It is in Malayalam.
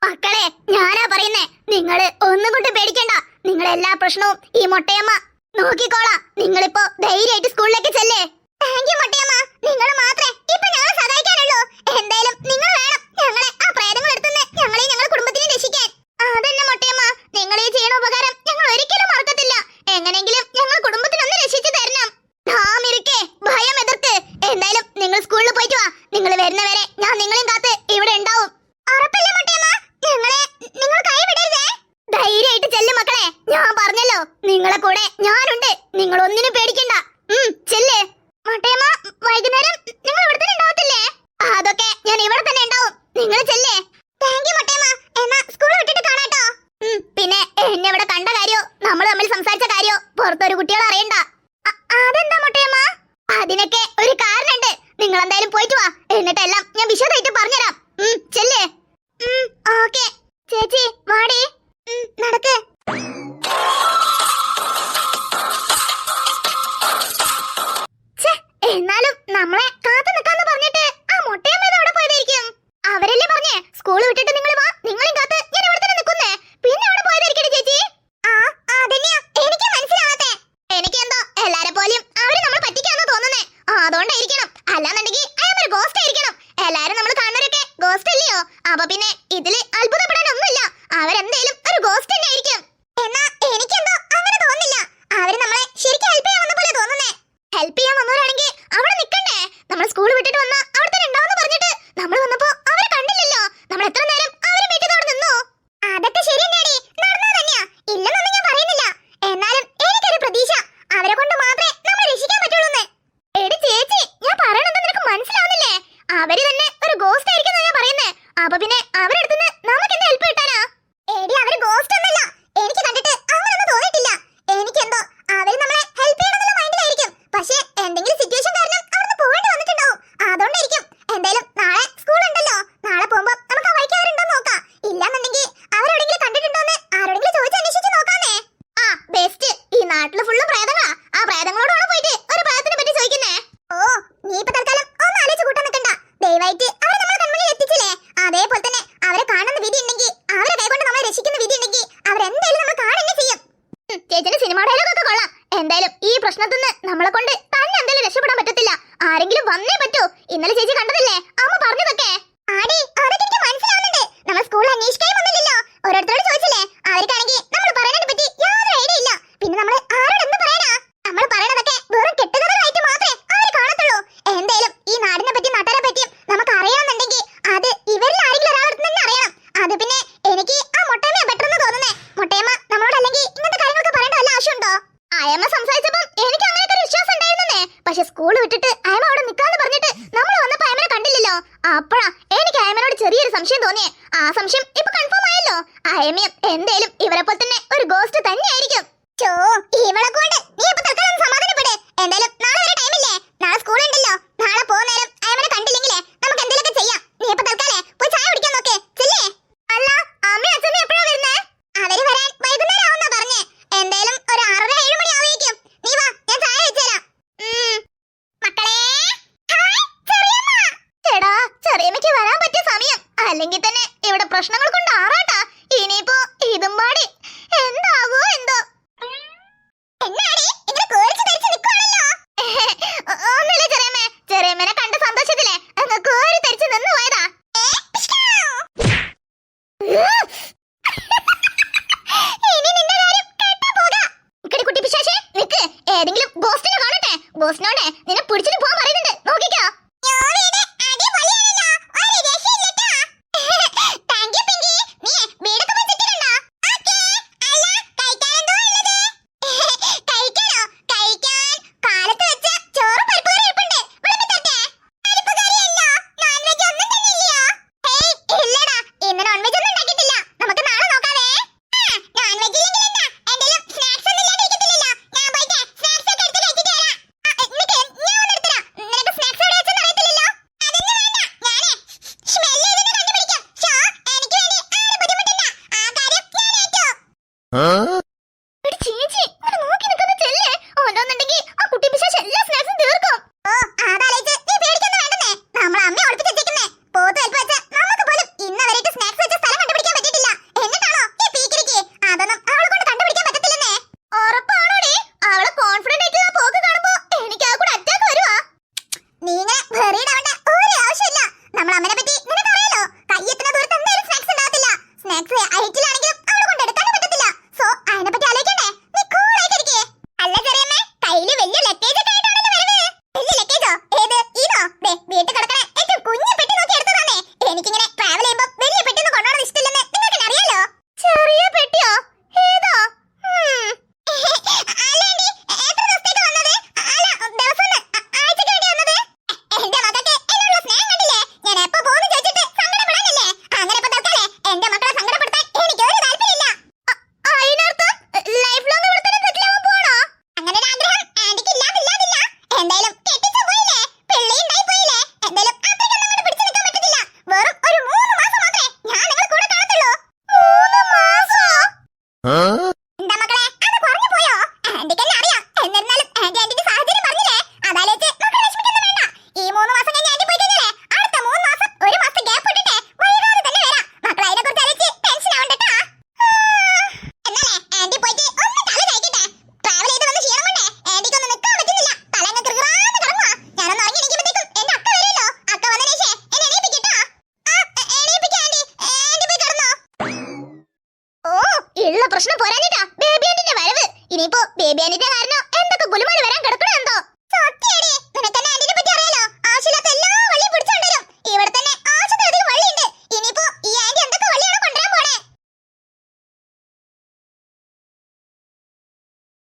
മക്കളെ, ഞാനാ പറയുന്നേ, നിങ്ങള് ഒന്നും കൊണ്ട് പേടിക്കണ്ട. നിങ്ങളെല്ലാ പ്രശ്നവും ഈ മൊട്ടയമ്മ നോക്കിക്കോളാം. നിങ്ങളിപ്പോ ധൈര്യമായിട്ട് സ്കൂളിലേക്ക് ചെല്ലേ. താങ്ക് യു മൊട്ടയമ്മ. നിങ്ങൾ മാത്രമേ ഇപ്പൊ ഞങ്ങളെ സഹായിക്കാനുള്ളൂ. എന്തായാലും നിങ്ങൾ വേണം ഞങ്ങളെ ആ പ്രേതങ്ങൾ എടുത്തുനിന്ന് ഞങ്ങളെയും ഞങ്ങളുടെ കുടുംബത്തിനെ രക്ഷിക്കാൻ. അതന്നെ മൊട്ടയമ്മ, നിങ്ങൾ ഈ ചെയ്യണ ഉപകാരം ഞങ്ങൾ ഒരിക്കലും മറക്കത്തില്ല. എങ്ങനെങ്കിലും ഞങ്ങൾ കുടുംബത്തിനൊന്ന് രക്ഷിച്ചു തരണം. നാം ഇരിക്കെ ഭയം എതിർത്ത്. എന്തായാലും നിങ്ങൾ സ്കൂളിൽ പോയിട്ട് വാ. നിങ്ങൾ വരുന്നവരെ ഞാൻ നിങ്ങളെയും കാത്ത് ഇവിടെ ഉണ്ടാവും. ഉറപ്പല്ലേ മൊട്ടയമ്മ? നിങ്ങൾ കൈവിടരുതേ. ധൈര്യമായിട്ട് ചെല്ലു മക്കളെ. ഞാൻ പറഞ്ഞല്ലോ, നിങ്ങളെ കൂടെ ഞാനുണ്ട്. നിങ്ങൾ ഒന്നിനും പേടിക്കണ്ട. ചെല്ല് മൊട്ടയമ്മ. വൈകുന്നേരം നിങ്ങൾ ഇവിടെ തന്നെ ഉണ്ടാവത്തില്ലേ? അതൊക്കെ ഞാൻ ഇവിടെ തന്നെ ഉണ്ടാവും. നിങ്ങൾ ചെല്ലേ. താങ്ക് യു മൊട്ടയമ്മ. എന്നാ സ്കൂൾ വിട്ടിട്ട് കാണാട്ടോ. പിന്നെ എന്നെ ഇവിടെ കണ്ട കാര്യോ നമ്മൾ തമ്മിൽ സംസാരിച്ച കാര്യോ പുറത്തൊരു കുട്ടികൾ അറിയണ്ട. അതെന്താ മൊട്ടയമ്മ? അതിനൊക്കെ ഒരു കാരണമുണ്ട്. നിങ്ങൾ എന്തായാലും പോയിട്ട് വാ. എന്നിട്ടെല്ലാം ഞാൻ വിശദമായിട്ട് പറഞ്ഞുതരാം. ചെല്ലേ. ഓക്കെ ചേച്ചി, വാടി. നടക്ക്. എന്നാലും നമ്മളെ കാത്തു നിൽക്കാന്ന് പറഞ്ഞിട്ട് ആ മൊട്ടയമ്മ അവിടെ പോയതായിരിക്കും. അവരല്ലേ പറഞ്ഞേ സ്കൂൾ വിട്ടിട്ട് നിങ്ങൾ വാ, നിങ്ങളെയും കാത്ത് ഞാൻ ഇവിടെ തന്നെ നിൽക്കുന്നേ. പിന്നെ അവിടെ പോയതായിരിക്കട്ടെ ചേച്ചി. അതന്നെയാ എനിക്ക് മനസ്സിലാവാത്തെ. എനിക്ക് എന്തോ എല്ലാരെ പോലെയും അവര് നമ്മൾ പറ്റിക്കാന്ന് തോന്നുന്നേ. അതുകൊണ്ടായിരിക്കണം. അല്ലാന്നുണ്ടെങ്കിൽ അയാൾ ഒരു ഗോസ്റ്റ് ആയിരിക്കണം. എല്ലാരും നമ്മൾ കാണുന്നവരൊക്കെ ഗോസ്റ്റ് അല്ലയോ? അപ്പൊ പിന്നെ ഇതില് അത്ഭുതപ്പെടാനൊന്നുമില്ല. അവരെന്തേലും ഒരു ഗോസ്റ്റ് തന്നെ ആയിരിക്കും. എന്നാ എനിക്കെന്തോ അങ്ങനെ തോന്നുന്നില്ല. അവര് നമ്മളെ ശരിക്കും ഹെൽപ്പ് ചെയ്യാൻ വന്ന പോലെ തോന്നുന്നേ. ഹെൽപ്പ് ചെയ്യാൻ വന്നവരാണെങ്കിൽ അവിടെ നിൽക്കണ്ടേ? നമ്മൾ സ്കൂൾ വിട്ടിട്ട് വന്നാ അവിടെ തന്നെ ഉണ്ടാവുമെന്ന് പറഞ്ഞിട്ട് നമ്മൾ വന്നപ്പോ അവരെ കണ്ടില്ലല്ലോ. നമ്മൾ എത്ര നേരം അവരെ വീട്ടിൽ അവിടെ നിന്നു. അതൊക്കെ ശരി തന്നെയാടി, നടന്നത് തന്നെയാ. ഇല്ലെന്നൊന്നും ഞാൻ പറയുന്നില്ല. എന്നാലും എനിക്കൊരു പ്രതീക്ഷ, അവരെ കൊണ്ട് മാത്രമേ നമ്മൾ രക്ഷിക്കാൻ പറ്റുള്ളൂ. എടി ചേച്ചി, ഞാൻ പറയണെന്ന് നിനക്ക് മനസ്സിലാവുന്നില്ലേ? അവര് തന്നെ ഒരു ഗോസ്റ്റ് ആയിരിക്കും ഞാൻ പറയുന്നേ. അപ്പൊ പിന്നെ അവരെടുത്തുനിന്ന് നമുക്ക് എന്ത് ഹെൽപ്പ് കിട്ടാനാ? എടി അവര് ഗോസ്റ്റ് ഒന്നല്ല. എനിക്ക് കണ്ടിട്ട് അങ്ങനൊന്നും തോന്നിയിട്ടില്ല. എനിക്കെന്തോ അവര് നമ്മളെ ഹെൽപ്പ് ചെയ്യണമെന്നുള്ള മൈൻഡിലായിരിക്കും. പക്ഷേ എന്തെങ്കിലും സിറ്റുവേഷൻ കാരണം അവിടുന്ന് പോകേണ്ടി വന്നിട്ടുണ്ടാവും. അതുകൊണ്ടായിരിക്കും. എന്തായാലും നാളെ സ്കൂൾ ഉണ്ടല്ലോ. നാളെ പോകുമ്പോ നമുക്ക് ആ വഴിക്ക് അവരുണ്ടോന്ന് നോക്കാം. ഇല്ലാന്നുണ്ടെങ്കിൽ അവരെവിടെങ്കിലും കണ്ടിട്ടുണ്ടോന്ന് ആരോടെങ്കിലും ചോദിച്ച് അന്വേഷിച്ച് നോക്കാന്നേ. ബെസ്റ്റ്. ഈ നാട്ടില് ഫുള്ള് പ്രേതങ്ങളാ. ആ പ്രേതങ്ങളോടാണ് പോയിട്ട് ഒരു പ്രേതത്തിനെ പറ്റി ചോദിക്കുന്നേ. ഓ, നീ ഇപ്പൊ തൽക്കാലം ഒന്ന് ആലോചിച്ച് കൂട്ടാൻ നിൽക്കണ്ട. ദയവായിട്ട് അവരെ നമ്മളെ കൺമുന്നിൽ എത്തിച്ചില്ലേ, അതേപോലെ തന്നെ അവരെ കാണുന്ന വിധി ഉണ്ടെങ്കിൽ, അവരെ കൈകൊണ്ട് നമ്മളെ രക്ഷിക്കുന്ന വിധി ഉണ്ടെങ്കിൽ അവരെന്തായാലും നമ്മൾ കാണുകയും ചെയ്യും. ചേച്ചിന്റെ സിനിമ ഡയലോഗൊക്കെ കൊള്ളാം. എന്തായാലും ഈ പ്രശ്നത്തിൽ നിന്ന് നമ്മളെ കൊണ്ട് തന്നെ എന്തായാലും രക്ഷപ്പെടാൻ പറ്റത്തില്ല. ആരെങ്കിലും വന്നേ പറ്റൂ. ഇന്നലെ ചേച്ചി കണ്ടതല്ലേ അമ്മ പറഞ്ഞതൊക്കെ? ആടി, അതൊക്കെ എനിക്ക് മനസ്സിലാവുന്നുണ്ട്. നമ്മൾ സ്കൂളിൽ അന്വേഷിക്കാനും ഒന്നുമില്ലല്ലോ. ഓരോരുത്തരോട് ചോദിച്ചില്ലേ, അവർക്കാണെങ്കിൽ നമ്മൾ പറയുന്നതിനെ പറ്റി യാതൊരു ഐഡിയ ഇല്ല. പിന്നെ നമ്മൾ ആരോട് എന്ത് പറയാനാ? നമ്മൾ പറയണതൊക്കെ വെറും കെട്ടുകഥകളായിട്ട് മാത്രമേ അവർ കാണത്തുള്ളൂ. എന്തായാലും ഈ നാടിനെ പറ്റി നാട്ടുകാരെ പറ്റിയും നമുക്ക് അറിയണമെന്നുണ്ടെങ്കിൽ അത് ഇവരിൽ ആരെങ്കിലും ഒരാളടുത്ത് തന്നെ അറിയണം. അത് പിന്നെ എനിക്ക് ആ മൊട്ടയമ്മ ബെറ്റർന്ന് തോന്നുന്നേ. മൊട്ടയമ്മ നമ്മളോട് അല്ലെങ്കിൽ ഇങ്ങനത്തെ കാര്യങ്ങളൊക്കെ പറയേണ്ട വല്ല ആവശ്യമുണ്ടോ? അയമ്മ സംസാരിച്ചപ്പം എനിക്ക് അങ്ങനെയൊക്കെ ഒരു വിശ്വാസം ഉണ്ടായിരുന്നേ. പക്ഷെ സ്കൂൾ വിട്ടിട്ട് അയമ്മ അവിടെ നിൽക്കാന്ന് പറഞ്ഞിട്ട് നമ്മൾ വന്നപ്പോ അയമ്മനെ കണ്ടില്ലല്ലോ. അപ്പോഴാ എനിക്ക് അയമ്മനോട് ചെറിയൊരു സംശയം തോന്നിയേ. ആ സംശയം ഇപ്പൊ കൺഫേം ആയല്ലോ. അയമ്മയും എന്തേലും ഇവരെ പോലെ തന്നെ ഒരു ഗോസ്റ്റ് തന്നെയായിരിക്കും. ചോ, ഇവളെ കൊണ്ട് നീ ഇപ്പൊ തൽക്കാലം സമാധാനപ്പെട്. എന്തായാലും നാളെ വരെ ടൈമില്ലേ? നാളെ സ്കൂൾ ഉണ്ടല്ലോ. നാളെ പോകുന്നേരം അയമ്മനെ കണ്ടില്ലെങ്കിലേ നമുക്ക് എന്തെങ്കിലുമൊക്കെ ചെയ്യാം. നീ ഇപ്പൊ തൽക്കാലേ പോയി ചായ കുടിക്കാൻ നോക്കേ. ചെല്ലേ. അല്ല, അമ്മയും അച്ഛനും എപ്പോഴാ വരുന്നേ? അവര് വരാൻ വൈകുന്നേരം ആവുന്നാ പറഞ്ഞേ. എന്തായാലും ഒരു 6:30 7 മണി ആവുമായിരിക്കും. നീ വാ, ഞാൻ ചായ വെച്ചുതരാം. മക്കളെ, എടാ ചെറിയമ്മയ്ക്ക് വരാൻ പറ്റിയ സമയം. അല്ലെങ്കിൽ തന്നെ ഇവിടെ പ്രശ്നങ്ങൾ കൊണ്ട് ആറാട്ടാ. ഇനിയിപ്പോ ഇതും പാടി എന്താവോ എന്തോ. ഒന്നുമില്ല ചെറിയമ്മേ. ചെറിയമ്മനെ കണ്ട സന്തോഷത്തിലെ അങ്ങ് കോരി തെരിച്ച് നിന്ന് പോയതാ. ഇനി നിന്റെ കാര്യം കേട്ടാ പോകാം. ഇക്കടി കുട്ടി പിശാചേ, നിക്ക്. ഏതെങ്കിലും ഗോസ്റ്റിനെ കാണട്ടെ. ഗോസ്റ്റിനോടെ നിന്നെ പിടിച്ചിട്ട് പോകാൻ പറയുന്നുണ്ട്. നോക്കിക്കോ. എന്താ മക്കളെ അത് കുറഞ്ഞു പോയോ? ആന്റിക്കെല്ലാം അറിയാം. എന്നിരുന്നാലും ആന്റിന്റെ സാഹചര്യം പറഞ്ഞില്ലേ, അതാലോചിച്ച് മക്കൾ വിഷമിക്കൊന്നും വേണ്ട. ഈ 3 മാസം കഴിഞ്ഞ് ആന്റി പോയി കഴിഞ്ഞാലേ അടുത്ത 3 മാസം 1 മാസത്തെ ഗ്യാപ്പ് ഇട്ടിട്ട് വൈകാതെ തന്നെ വരാം. മക്കൾ അതിനെക്കുറിച്ച് ആലോചിച്ച് ടെൻഷൻ ആവണ്ടട്ടാ. എന്നാലേ ആന്റി പോയിട്ട് ഒന്ന് തല കഴിക്കട്ടെ. ട്രാവൽ ചെയ്ത് വന്ന് ക്ഷീണം കൊണ്ടേ ആന്റിക്കൊന്നും നിൽക്കാൻ പറ്റുന്നില്ല. തലങ്ങ് കിറുകിറാന്ന് കറങ്ങുവാ. ഞാനൊന്ന് ഉറങ്ങി എണീക്കുമ്പോഴത്തേക്കും എന്റെ അക്ക വരുമല്ലോ. അക്ക വന്നതിന് ശേഷം എന്നെ എണീപ്പിക്കട്ടാ. എണീപ്പിക്കാം ആന്റി. ആന്റി പോയി കിടന്നോ. ഓ, ഉള്ള പ്രശ്നം പോരാഞ്ഞിട്ടാ ബേബി ആന്റിന്റെ വരവ്. ഇനിയിപ്പോ ബേബി ആന്റിന്റെ കാരണം